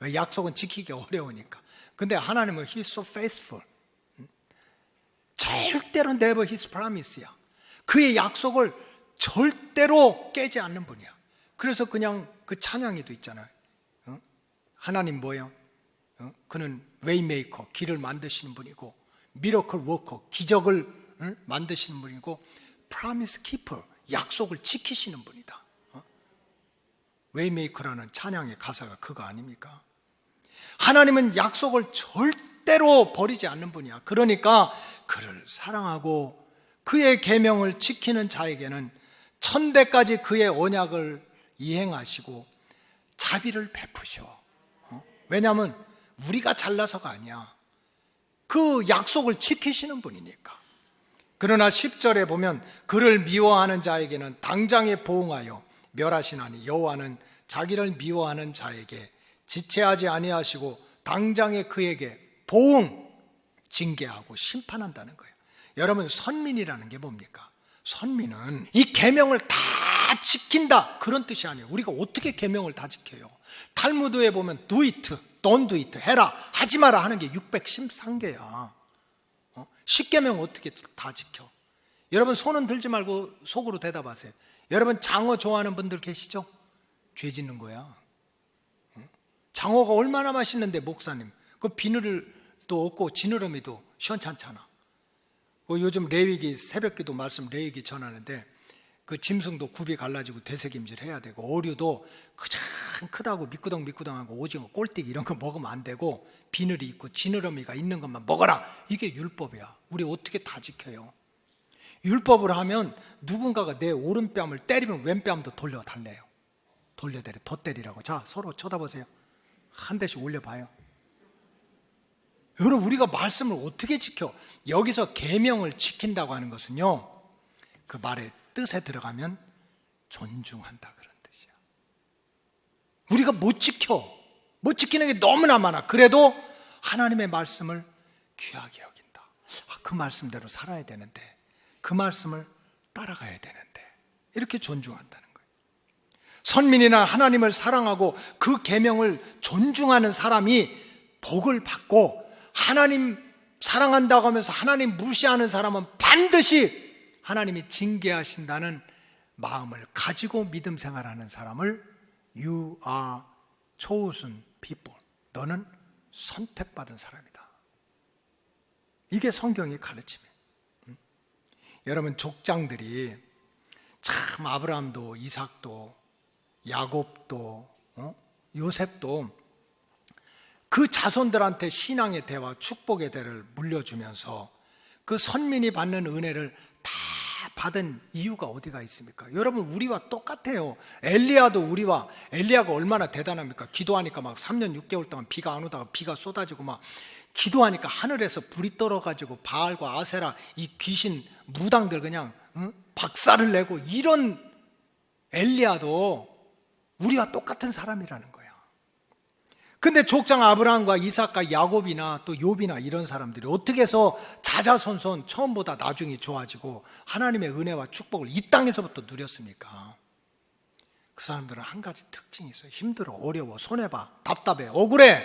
왜? 약속은 지키기 어려우니까. 근데 하나님은 He's so faithful. 절대로 never His promise야. 그의 약속을 절대로 깨지 않는 분이야. 그래서 그냥 그 찬양에도 있잖아요. 하나님 뭐예요? 그는 웨이메이커, 길을 만드시는 분이고, 미러클 워커, 기적을 만드시는 분이고, 프라미스 키퍼, 약속을 지키시는 분이다. 웨이메이커라는 찬양의 가사가 그거 아닙니까? 하나님은 약속을 절대로 버리지 않는 분이야. 그러니까 그를 사랑하고 그의 계명을 지키는 자에게는 천대까지 그의 언약을 이행하시고 자비를 베푸셔. 왜냐하면 우리가 잘나서가 아니야. 그 약속을 지키시는 분이니까. 그러나 10절에 보면 그를 미워하는 자에게는 당장에 보응하여 멸하시나니 여호와는 자기를 미워하는 자에게 지체하지 아니하시고 당장에 그에게 보응, 징계하고 심판한다는 거예요. 여러분, 선민이라는 게 뭡니까? 선민은 이 계명을 다 지킨다 그런 뜻이 아니에요. 우리가 어떻게 계명을 다 지켜요? 탈무드에 보면 do it, don't do it, 해라, 하지 마라 하는 게 613개야. 10계명 어떻게 다 지켜? 여러분 손은 들지 말고 속으로 대답하세요. 여러분 장어 좋아하는 분들 계시죠? 죄 짓는 거야. 장어가 얼마나 맛있는데 목사님, 그 비늘도 없고 지느러미도 시원찮잖아. 요즘 레위기 새벽기도 말씀 레위기 전하는데 그 짐승도 굽이 갈라지고 되새김질 해야 되고, 어류도 가장 크다고 미꾸덩미꾸덩하고 오징어, 꼴띠기 이런 거 먹으면 안 되고, 비늘이 있고 지느러미가 있는 것만 먹어라. 이게 율법이야. 우리 어떻게 다 지켜요? 율법을 하면 누군가가 내 오른뺨을 때리면 왼뺨도 돌려달래요. 돌려대래. 더 때리라고. 자, 서로 쳐다보세요. 한 대씩 올려봐요. 여러분, 우리가 말씀을 어떻게 지켜? 여기서 계명을 지킨다고 하는 것은요, 그 말의 뜻에 들어가면 존중한다 그런 뜻이야. 우리가 못 지키는 게 너무나 많아. 그래도 하나님의 말씀을 귀하게 여긴다. 그 말씀대로 살아야 되는데, 그 말씀을 따라가야 되는데, 이렇게 존중한다는 거예요. 선민이나 하나님을 사랑하고 그 계명을 존중하는 사람이 복을 받고, 하나님 사랑한다고 하면서 하나님 무시하는 사람은 반드시 하나님이 징계하신다는 마음을 가지고 믿음 생활하는 사람을 You are chosen people, 너는 선택받은 사람이다. 이게 성경의 가르침이에요. 여러분, 족장들이 참 아브라함도 이삭도 야곱도 요셉도 그 자손들한테 신앙의 대와 축복의 대를 물려주면서 그 선민이 받는 은혜를 다 받은 이유가 어디가 있습니까? 여러분, 우리와 똑같아요. 엘리야가 얼마나 대단합니까? 기도하니까 막 3년 6개월 동안 비가 안 오다가 비가 쏟아지고, 막 기도하니까 하늘에서 불이 떨어가지고 바알과 아세라 이 귀신 무당들 그냥 박살을 내고, 이런 엘리야도 우리와 똑같은 사람이라는 거야. 근데 족장 아브라함과 이삭과 야곱이나 또 욥이나 이런 사람들이 어떻게 해서 자자손손 처음보다 나중에 좋아지고 하나님의 은혜와 축복을 이 땅에서부터 누렸습니까? 그 사람들은 한 가지 특징이 있어요. 힘들어, 어려워, 손해봐, 답답해, 억울해.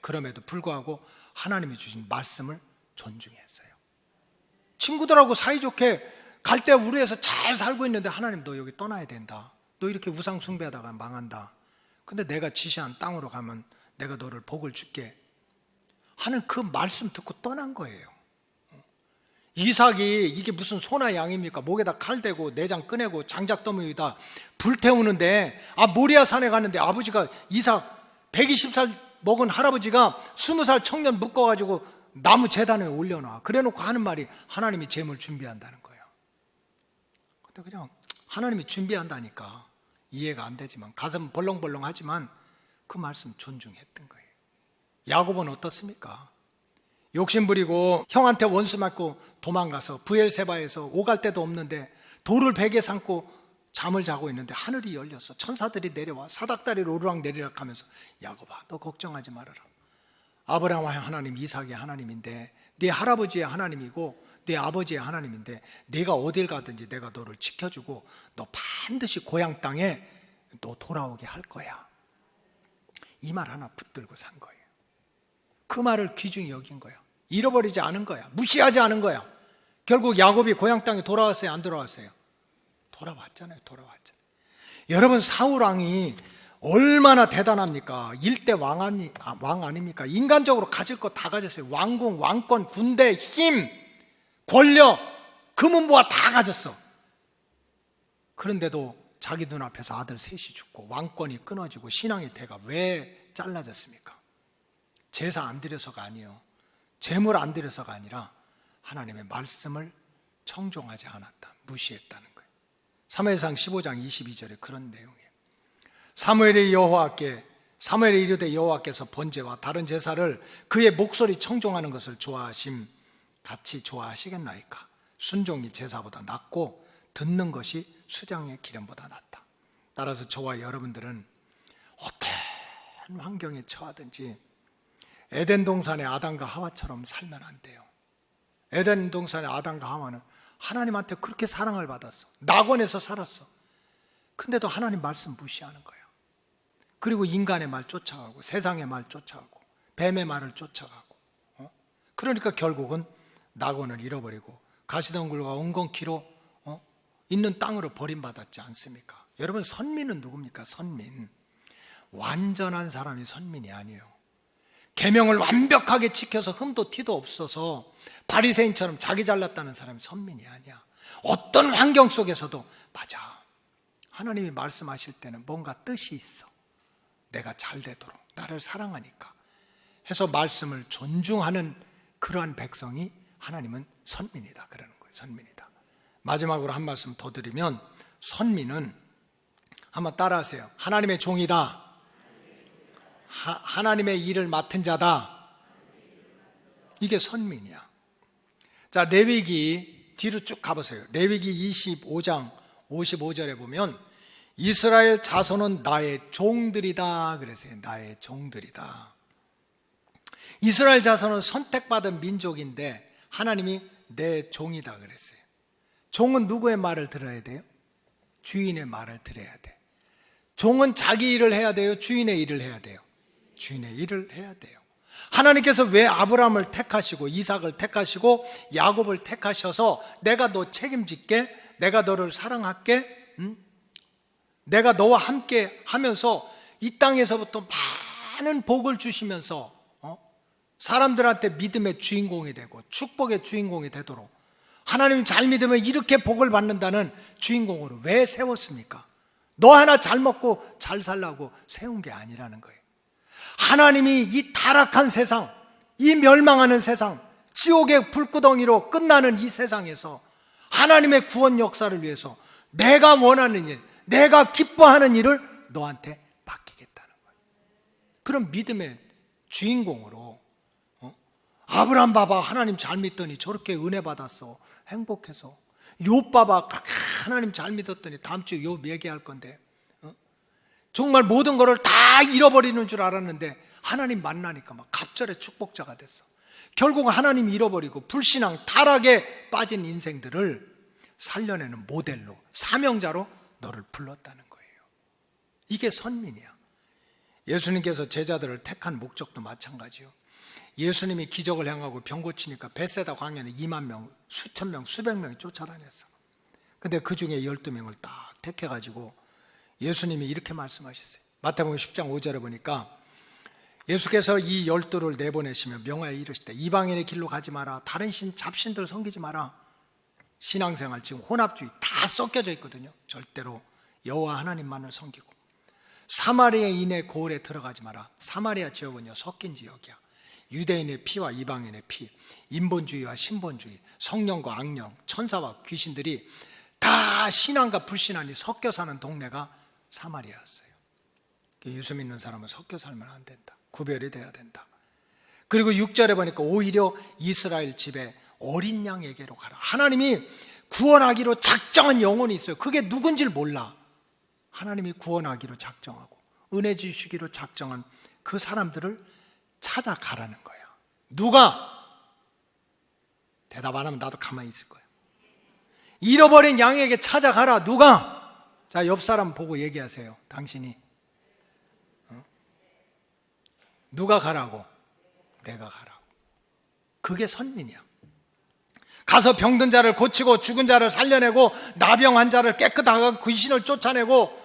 그럼에도 불구하고 하나님이 주신 말씀을 존중했어요. 친구들하고 사이좋게 갈 때 우리에서 잘 살고 있는데, 하나님 너 여기 떠나야 된다, 너 이렇게 우상 숭배하다가 망한다, 근데 내가 지시한 땅으로 가면 내가 너를 복을 줄게 하는 그 말씀 듣고 떠난 거예요. 이삭이 이게 무슨 소나 양입니까? 목에다 칼 대고 내장 꺼내고 장작더미에다 불 태우는데, 모리아 산에 갔는데 아버지가, 이삭 120살 먹은 할아버지가 20살 청년 묶어가지고 나무 제단에 올려놔. 그래놓고 하는 말이 하나님이 제물 준비한다는 거예요. 근데 그냥 하나님이 준비한다니까 이해가 안 되지만, 가슴 벌렁벌렁하지만 그 말씀 존중했던 거예요. 야곱은 어떻습니까? 욕심부리고 형한테 원수 맞고 도망가서 브엘세바에서 오갈 데도 없는데 돌을 베개 삼고 잠을 자고 있는데 하늘이 열렸어. 천사들이 내려와 사닥다리로 오르락 내리락 하면서, 야곱아 너 걱정하지 말아라. 아브라함의 하나님, 이삭의 하나님인데, 네 할아버지의 하나님이고 네 아버지의 하나님인데, 네가 어딜 가든지 내가 너를 지켜주고 너 반드시 고향 땅에 너 돌아오게 할 거야. 이 말 하나 붙들고 산 거예요. 그 말을 귀중히 여긴 거야. 잃어버리지 않은 거야. 무시하지 않은 거야. 결국 야곱이 고향 땅에 돌아왔어요, 안 돌아왔어요? 돌아왔잖아요. 여러분, 사울왕이 얼마나 대단합니까? 일대 왕 아닙니까? 인간적으로 가질 거 다 가졌어요. 왕궁, 왕권, 군대, 힘, 권력, 금은보화 다 가졌어. 그런데도 자기 눈앞에서 아들 셋이 죽고 왕권이 끊어지고 신앙의 대가 왜 잘라졌습니까? 제사 안 드려서가 아니에요. 제물 안 드려서가 아니라 하나님의 말씀을 청종하지 않았다, 무시했다는 거예요. 사무엘상 15장 22절에 그런 내용이에요. 사무엘이 이르되 여호와께서 번제와 다른 제사를 그의 목소리 청종하는 것을 좋아하심 같이 좋아하시겠나이까? 순종이 제사보다 낫고 듣는 것이 수장의 기름보다 낫다. 따라서 저와 여러분들은 어떤 환경에 처하든지 에덴 동산의 아담과 하와처럼 살면 안 돼요. 에덴 동산의 아담과 하와는 하나님한테 그렇게 사랑을 받았어. 낙원에서 살았어. 근데도 하나님 말씀 무시하는 거예요. 그리고 인간의 말 쫓아가고 세상의 말 쫓아가고 뱀의 말을 쫓아가고, 그러니까 결국은 낙원을 잃어버리고 가시덩굴과 엉겅퀴로 있는 땅으로 버림받았지 않습니까? 여러분, 선민은 누굽니까? 선민. 완전한 사람이 선민이 아니에요. 계명을 완벽하게 지켜서 흠도 티도 없어서 바리새인처럼 자기 잘났다는 사람이 선민이 아니야. 어떤 환경 속에서도 맞아, 하나님이 말씀하실 때는 뭔가 뜻이 있어. 내가 잘 되도록, 나를 사랑하니까 해서 말씀을 존중하는 그러한 백성이 하나님은 선민이다 그러는 거예요. 선민이다. 마지막으로 한 말씀 더 드리면, 선민은 한번 따라하세요. 하나님의 종이다. 하나님의 일을 맡은 자다. 이게 선민이야. 자, 레위기 뒤로 쭉 가보세요. 레위기 25장 55절에 보면 이스라엘 자손은 나의 종들이다 그랬어요. 나의 종들이다. 이스라엘 자손은 선택받은 민족인데 하나님이 내 종이다 그랬어요. 종은 누구의 말을 들어야 돼요? 주인의 말을 들어야 돼. 종은 자기 일을 해야 돼요? 주인의 일을 해야 돼요? 주인의 일을 해야 돼요. 하나님께서 왜 아브라함을 택하시고 이삭을 택하시고 야곱을 택하셔서 내가 너 책임질게, 내가 너를 사랑할게, 내가 너와 함께 하면서 이 땅에서부터 많은 복을 주시면서 사람들한테 믿음의 주인공이 되고 축복의 주인공이 되도록 하나님 잘 믿으면 이렇게 복을 받는다는 주인공으로 왜 세웠습니까? 너 하나 잘 먹고 잘 살라고 세운 게 아니라는 거예요. 하나님이 이 타락한 세상, 이 멸망하는 세상, 지옥의 불구덩이로 끝나는 이 세상에서 하나님의 구원 역사를 위해서 내가 원하는 일, 내가 기뻐하는 일을 너한테 맡기겠다는 거예요. 그런 믿음의 주인공으로 아브라함 봐봐, 하나님 잘 믿더니 저렇게 은혜 받았어, 행복해서. 욥 봐봐, 그렇게 하나님 잘 믿었더니 다음 주에 욥 얘기할 건데 정말 모든 것을 다 잃어버리는 줄 알았는데 하나님 만나니까 막 갑절의 축복자가 됐어. 결국 하나님 잃어버리고 불신앙, 타락에 빠진 인생들을 살려내는 모델로, 사명자로 너를 불렀다는 거예요. 이게 선민이야. 예수님께서 제자들을 택한 목적도 마찬가지요. 예수님이 기적을 행하고 병 고치니까 벳세다 광야는 2만 명, 수천 명, 수백 명이 쫓아다녔어. 근데 그 중에 12명을 딱 택해가지고 예수님이 이렇게 말씀하셨어요. 마태복음 10장 5절에 보니까 예수께서 이 12를 내보내시며 명하여 이르시되 이방인의 길로 가지 마라. 다른 잡신들 섬기지 마라. 신앙생활 지금 혼합주의 다 섞여져 있거든요. 절대로 여호와 하나님만을 섬기고. 사마리아인의 고을에 들어가지 마라. 사마리아 지역은요 섞인 지역이야. 유대인의 피와 이방인의 피, 인본주의와 신본주의, 성령과 악령, 천사와 귀신들이 다 신앙과 불신앙이 섞여 사는 동네가 사마리아였어요. 예수 믿는 사람은 섞여 살면 안 된다. 구별이 돼야 된다. 그리고 6절에 보니까 오히려 이스라엘 집에 어린 양에게로 가라. 하나님이 구원하기로 작정한 영혼이 있어요. 그게 누군지를 몰라. 하나님이 구원하기로 작정하고 은혜 주시기로 작정한 그 사람들을 찾아가라는 거야. 누가? 대답 안 하면 나도 가만히 있을 거야. 잃어버린 양에게 찾아가라. 누가? 자, 옆 사람 보고 얘기하세요. 당신이. 누가 가라고? 내가 가라고. 그게 선민이야. 가서 병든 자를 고치고 죽은 자를 살려내고 나병 환자를 깨끗하게 귀신을 쫓아내고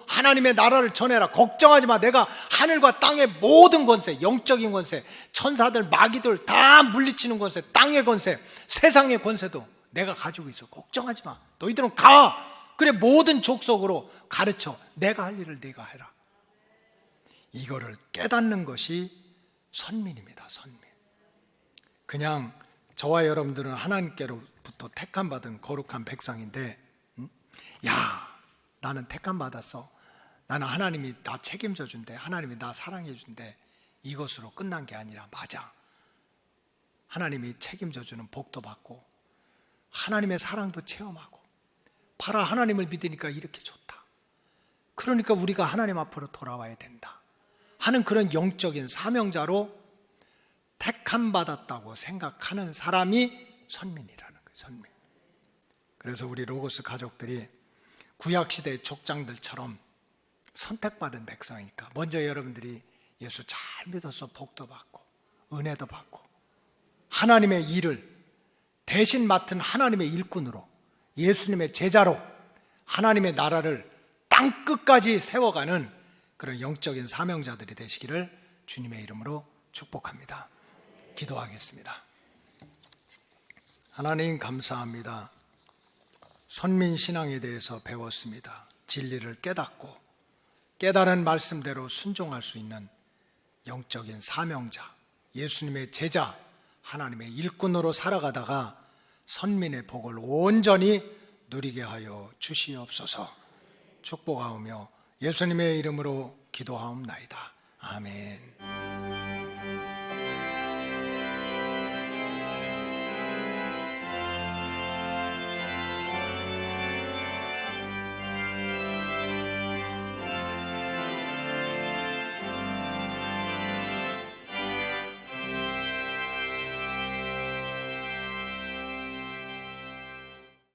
하나님의 나라를 전해라. 걱정하지 마. 내가 하늘과 땅의 모든 권세, 영적인 권세, 천사들, 마귀들 다 물리치는 권세, 땅의 권세, 세상의 권세도 내가 가지고 있어. 걱정하지 마. 너희들은 가. 그래, 모든 족속으로 가르쳐. 내가 할 일을 네가 해라. 이거를 깨닫는 것이 선민입니다. 선민. 그냥 저와 여러분들은 하나님께로부터 택함 받은 거룩한 백성인데, 야, 나는 택함 받았어. 나는 하나님이 나 책임져 준대. 하나님이 나 사랑해 준대. 이것으로 끝난 게 아니라, 맞아. 하나님이 책임져 주는 복도 받고 하나님의 사랑도 체험하고, 봐라, 하나님을 믿으니까 이렇게 좋다. 그러니까 우리가 하나님 앞으로 돌아와야 된다 하는 그런 영적인 사명자로 택함 받았다고 생각하는 사람이 선민이라는 거예요. 선민. 그래서 우리 로고스 가족들이 구약시대의 족장들처럼 선택받은 백성이니까 먼저 여러분들이 예수 잘 믿어서 복도 받고 은혜도 받고 하나님의 일을 대신 맡은 하나님의 일꾼으로, 예수님의 제자로 하나님의 나라를 땅끝까지 세워가는 그런 영적인 사명자들이 되시기를 주님의 이름으로 축복합니다. 기도하겠습니다. 하나님 감사합니다. 선민신앙에 대해서 배웠습니다. 진리를 깨닫고 깨달은 말씀대로 순종할 수 있는 영적인 사명자, 예수님의 제자, 하나님의 일꾼으로 살아가다가 선민의 복을 온전히 누리게 하여 주시옵소서. 축복하오며 예수님의 이름으로 기도하옵나이다. 아멘.